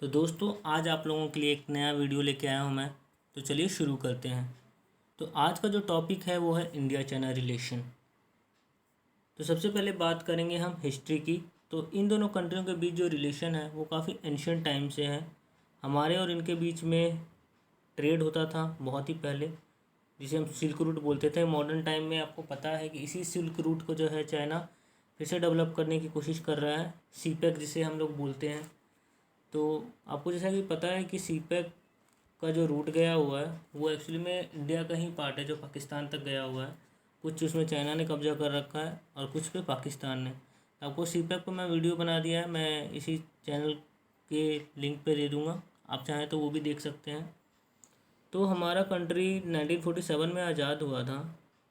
तो दोस्तों आज आप लोगों के लिए एक नया वीडियो लेके आया हूँ मैं। तो चलिए शुरू करते हैं। तो आज का जो टॉपिक है वो है इंडिया चाइना रिलेशन। तो सबसे पहले बात करेंगे हम हिस्ट्री की। तो इन दोनों कंट्रियों के बीच जो रिलेशन है वो काफ़ी एंशियंट टाइम से है। हमारे और इनके बीच में ट्रेड होता था बहुत ही पहले, जिसे हम सिल्क रूट बोलते थे। मॉडर्न टाइम में आपको पता है कि इसी सिल्क रूट को जो है चाइना फिर से डेवलप करने की कोशिश कर रहा है, सीपेक जिसे हम लोग बोलते हैं। तो आपको जैसा कि पता है कि सीपेक का जो रूट गया हुआ है वो एक्चुअली में इंडिया का ही पार्ट है जो पाकिस्तान तक गया हुआ है। कुछ उसमें चाइना ने कब्जा कर रखा है और कुछ पे पाकिस्तान ने। आपको सीपेक पर मैं वीडियो बना दिया है, मैं इसी चैनल के लिंक पे दे दूँगा, आप चाहें तो वो भी देख सकते हैं। तो हमारा कंट्री 1947 में आज़ाद हुआ था।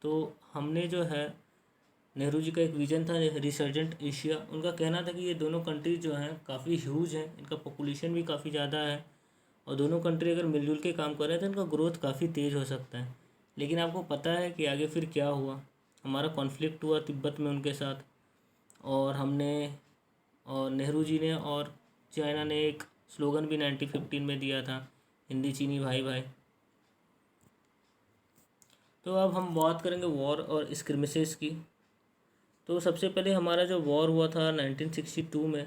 तो हमने जो है, नेहरू जी का एक विज़न था रिसर्जेंट एशिया। उनका कहना था कि ये दोनों कंट्री जो हैं काफ़ी ह्यूज हैं, इनका पॉपुलेशन भी काफ़ी ज़्यादा है और दोनों कंट्री अगर मिलजुल के काम कर रहे हैं तो इनका ग्रोथ काफ़ी तेज़ हो सकता है। लेकिन आपको पता है कि आगे फिर क्या हुआ। हमारा कॉन्फ्लिक्ट हुआ तिब्बत में उनके साथ, और हमने और नेहरू जी ने और चाइना ने एक स्लोगन भी 1915 में दिया था, हिंदी चीनी भाई भाई। तो अब हम बात करेंगे वॉर और स्क्रिमिसेस की। तो सबसे पहले हमारा जो वॉर हुआ था 1962 में,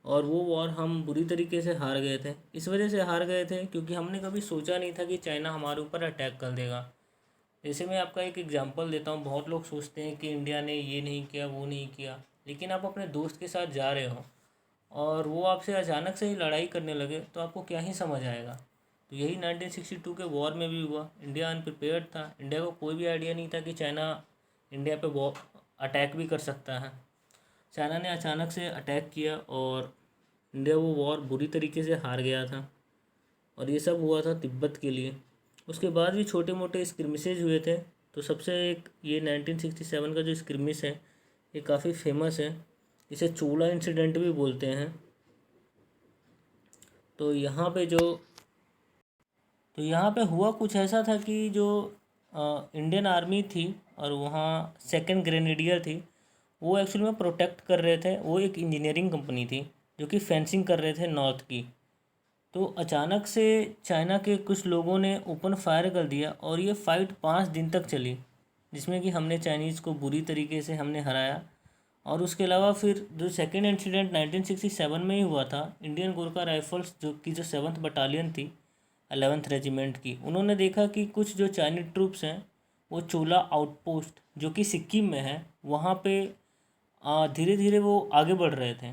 और वो वॉर हम बुरी तरीके से हार गए थे। इस वजह से हार गए थे क्योंकि हमने कभी सोचा नहीं था कि चाइना हमारे ऊपर अटैक कर देगा। जैसे मैं आपका एक एग्जांपल देता हूँ, बहुत लोग सोचते हैं कि इंडिया ने ये नहीं किया वो नहीं किया, लेकिन आप अपने दोस्त के साथ जा रहे हो और वो आपसे अचानक से ही लड़ाई करने लगे तो आपको क्या ही समझ आएगा। तो यही 1962 के वॉर में भी हुआ। इंडिया अनप्रिपेयर्ड था, इंडिया को कोई भी आइडिया नहीं था कि चाइना इंडिया पे वॉर अटैक भी कर सकता है। चाइना ने अचानक से अटैक किया और इंडिया वो वॉर बुरी तरीके से हार गया था। और ये सब हुआ था तिब्बत के लिए। उसके बाद भी छोटे मोटे स्क्रिमिसेज हुए थे। तो सबसे एक ये 1967 का जो स्क्रिमिस है ये काफ़ी फेमस है, इसे चोला इंसिडेंट भी बोलते हैं। तो यहाँ पे जो तो यहाँ पे हुआ कुछ ऐसा था कि जो इंडियन आर्मी थी और वहाँ सेकंड ग्रेनेडियर थी, वो एक्चुअली में प्रोटेक्ट कर रहे थे। वो एक इंजीनियरिंग कंपनी थी जो कि फेंसिंग कर रहे थे नॉर्थ की। तो अचानक से चाइना के कुछ लोगों ने ओपन फायर कर दिया और ये फ़ाइट 5 दिन तक चली, जिसमें कि हमने चाइनीज़ को बुरी तरीके से हमने हराया। और उसके अलावा फिर जो सेकेंड इंसिडेंट 1967 में ही हुआ था, इंडियन गोरखा राइफल्स जो 7th बटालियन थी 11th रेजिमेंट की, उन्होंने देखा कि कुछ जो चाइनीज ट्रूप्स हैं वो चोला आउटपोस्ट जो कि सिक्किम में है वहाँ पे धीरे धीरे वो आगे बढ़ रहे थे।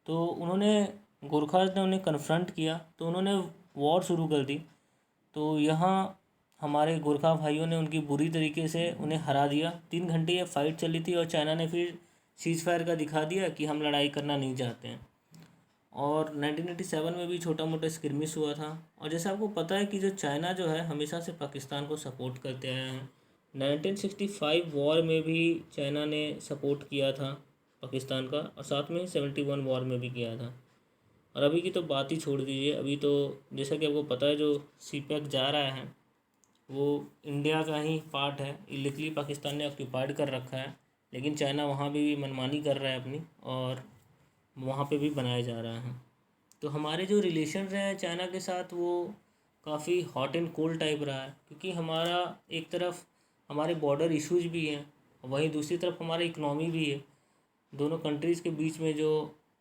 तो उन्होंने गोरखाज ने उन्हें कन्फ्रंट किया तो उन्होंने वॉर शुरू कर दी। तो यहाँ हमारे गोरखा भाइयों ने उनकी बुरी तरीके से उन्हें हरा दिया। 3 घंटे ये फाइट चली थी और चाइना ने फिर सीज़ फायर का दिखा दिया कि हम लड़ाई करना नहीं चाहते हैं। और 1987 में भी छोटा मोटा स्क्रिमिश हुआ था। और जैसे आपको पता है कि जो चाइना जो है हमेशा से पाकिस्तान को सपोर्ट करते आए हैं। 1965 वॉर में भी चाइना ने सपोर्ट किया था पाकिस्तान का, और साथ में 71 वॉर में भी किया था। और अभी की तो बात ही छोड़ दीजिए। अभी तो जैसा कि आपको पता है जो सीपेक जा रहा है वो इंडिया का ही पार्ट है। इलीगली पाकिस्तान ने ऑक्यूपाइड कर रखा है, लेकिन चाइना वहाँ भी मनमानी कर रहा है अपनी, और वहाँ पे भी बनाया जा रहा है। तो हमारे जो रिलेशन रहे हैं चाइना के साथ वो काफ़ी हॉट एंड कोल्ड टाइप रहा है, क्योंकि हमारा एक तरफ हमारे बॉर्डर इश्यूज भी हैं, वहीं दूसरी तरफ हमारा इकनॉमी भी है। दोनों कंट्रीज़ के बीच में जो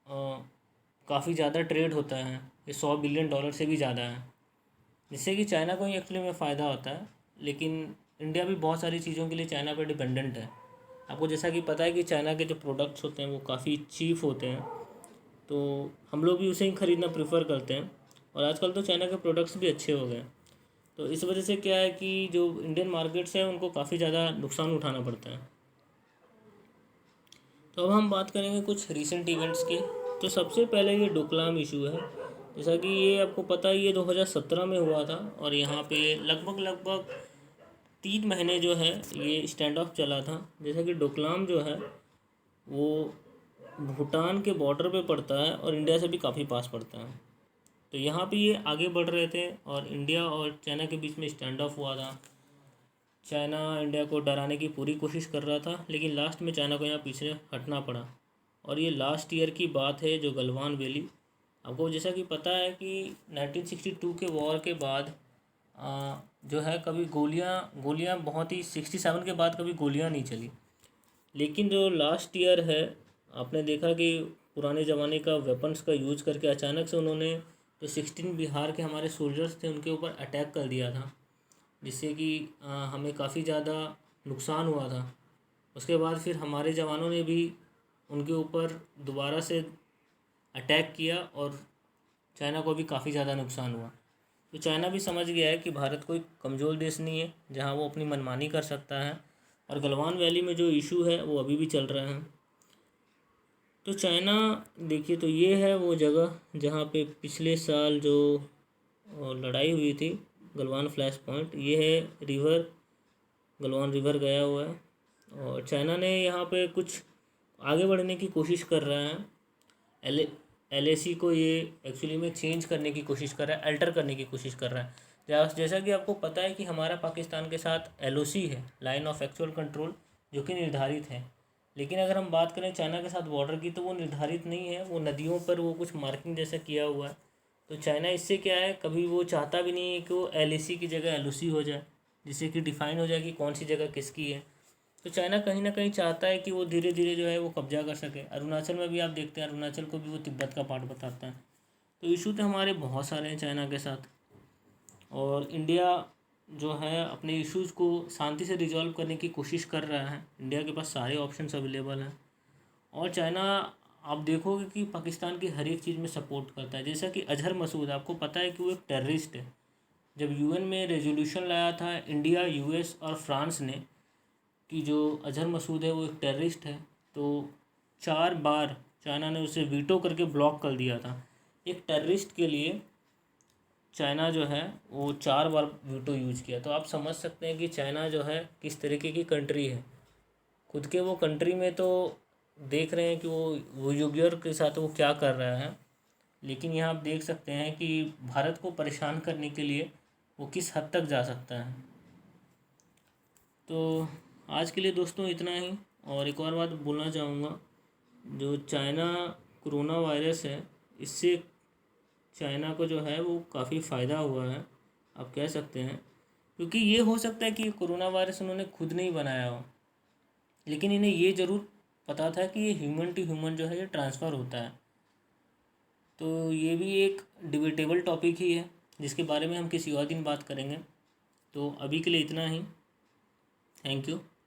काफ़ी ज़्यादा ट्रेड होता है, ये $100 बिलियन से भी ज़्यादा है, जिससे कि चाइना को ही एक्चुअली में फ़ायदा होता है। लेकिन इंडिया भी बहुत सारी चीज़ों के लिए चाइना पर डिपेंडेंट है। आपको जैसा कि पता है कि चाइना के जो प्रोडक्ट्स होते हैं वो काफ़ी चीप होते हैं, तो हम लोग भी उसे ही ख़रीदना प्रेफर करते हैं। और आजकल तो चाइना के प्रोडक्ट्स भी अच्छे हो गए। तो इस वजह से क्या है कि जो इंडियन मार्केट्स हैं उनको काफ़ी ज़्यादा नुकसान उठाना पड़ता है। तो अब हम बात करेंगे कुछ रीसेंट इवेंट्स की। तो सबसे पहले ये डोकलाम इशू है। जैसा कि ये आपको पता है ये 2017 में हुआ था, और यहाँ पे लगभग 3 महीने जो है ये स्टैंड ऑफ चला था। जैसा कि डोकलाम जो है वो भूटान के बॉर्डर पे पड़ता है और इंडिया से भी काफ़ी पास पड़ता है। तो यहाँ पे ये आगे बढ़ रहे थे और इंडिया और चाइना के बीच में स्टैंड ऑफ हुआ था। चाइना इंडिया को डराने की पूरी कोशिश कर रहा था, लेकिन लास्ट में चाइना को यहाँ पीछे हटना पड़ा। और ये लास्ट ईयर की बात है जो गलवान वैली आपको जैसा कि पता है कि 1962 के वॉर के बाद जो है कभी गोलियां बहुत ही 67 के बाद कभी गोलियां नहीं चली। लेकिन जो लास्ट ईयर है, आपने देखा कि पुराने ज़माने का वेपन्स का यूज़ करके अचानक से उन्होंने जो 16 बिहार के हमारे सोल्जर्स थे उनके ऊपर अटैक कर दिया था, जिससे कि हमें काफ़ी ज़्यादा नुकसान हुआ था। उसके बाद फिर हमारे जवानों ने भी उनके ऊपर दोबारा से अटैक किया और चाइना को भी काफ़ी ज़्यादा नुकसान हुआ। तो चाइना भी समझ गया है कि भारत कोई कमज़ोर देश नहीं है जहां वो अपनी मनमानी कर सकता है, और गलवान वैली में जो इशू है वो अभी भी चल रहा है। तो चाइना देखिए, तो ये है वो जगह जहाँ पे पिछले साल जो लड़ाई हुई थी, गलवान फ्लैश पॉइंट, ये है रिवर, गलवान रिवर गया हुआ है। और चाइना ने यहाँ पे कुछ आगे बढ़ने की कोशिश कर रहा है। LAC को ये एक्चुअली में चेंज करने की कोशिश कर रहा है, अल्टर करने की कोशिश कर रहा है। जैसा कि आपको पता है कि हमारा पाकिस्तान के साथ LOC है, लाइन ऑफ एक्चुअल कंट्रोल, जो कि निर्धारित है। लेकिन अगर हम बात करें चाइना के साथ बॉर्डर की, तो वो निर्धारित नहीं है, वो नदियों पर वो कुछ मार्किंग जैसा किया हुआ है। तो चाइना इससे क्या है, कभी वो चाहता भी नहीं है कि वो LAC की जगह LOC हो जाए, जिससे कि डिफ़ाइन हो जाए कि कौन सी जगह किसकी है। तो चाइना कहीं ना कहीं चाहता है कि वो धीरे धीरे जो है वो कब्जा कर सके। अरुणाचल में भी आप देखते हैं, अरुणाचल को भी वो तिब्बत का पार्ट बताता है। तो इशू तो हमारे बहुत सारे हैं चाइना के साथ, और इंडिया जो है अपने इश्यूज़ को शांति से रिजॉल्व करने की कोशिश कर रहा है। इंडिया के पास सारे ऑप्शंस अवेलेबल हैं, और चाइना आप देखोगे कि पाकिस्तान की हर एक चीज़ में सपोर्ट करता है। जैसा कि अजहर मसूद, आपको पता है कि वो एक टेररिस्ट है। जब UN में रेजोल्यूशन लाया था इंडिया, US और फ्रांस ने कि जो अजहर मसूद है वो एक टेररिस्ट है, तो 4 बार चाइना ने उसे वीटो करके ब्लॉक कर दिया था। एक टेररिस्ट के लिए चाइना जो है वो 4 बार वीटो यूज़ किया। तो आप समझ सकते हैं कि चाइना जो है किस तरीके की कंट्री है। खुद के वो कंट्री में तो देख रहे हैं कि वो यूगर के साथ वो क्या कर रहा है, लेकिन यहाँ आप देख सकते हैं कि भारत को परेशान करने के लिए वो किस हद तक जा सकता है। तो आज के लिए दोस्तों इतना ही। और एक और बात बोलना चाहूँगा, जो चाइना कोरोना वायरस है, इससे चाइना को जो है वो काफ़ी फ़ायदा हुआ है, आप कह सकते हैं। क्योंकि ये हो सकता है कि कोरोना वायरस उन्होंने खुद नहीं बनाया हो, लेकिन इन्हें ये ज़रूर पता था कि ये ह्यूमन टू ह्यूमन जो है ये ट्रांसफ़र होता है। तो ये भी एक डिबेटेबल टॉपिक ही है, जिसके बारे में हम किसी और दिन बात करेंगे। तो अभी के लिए इतना ही। Thank you.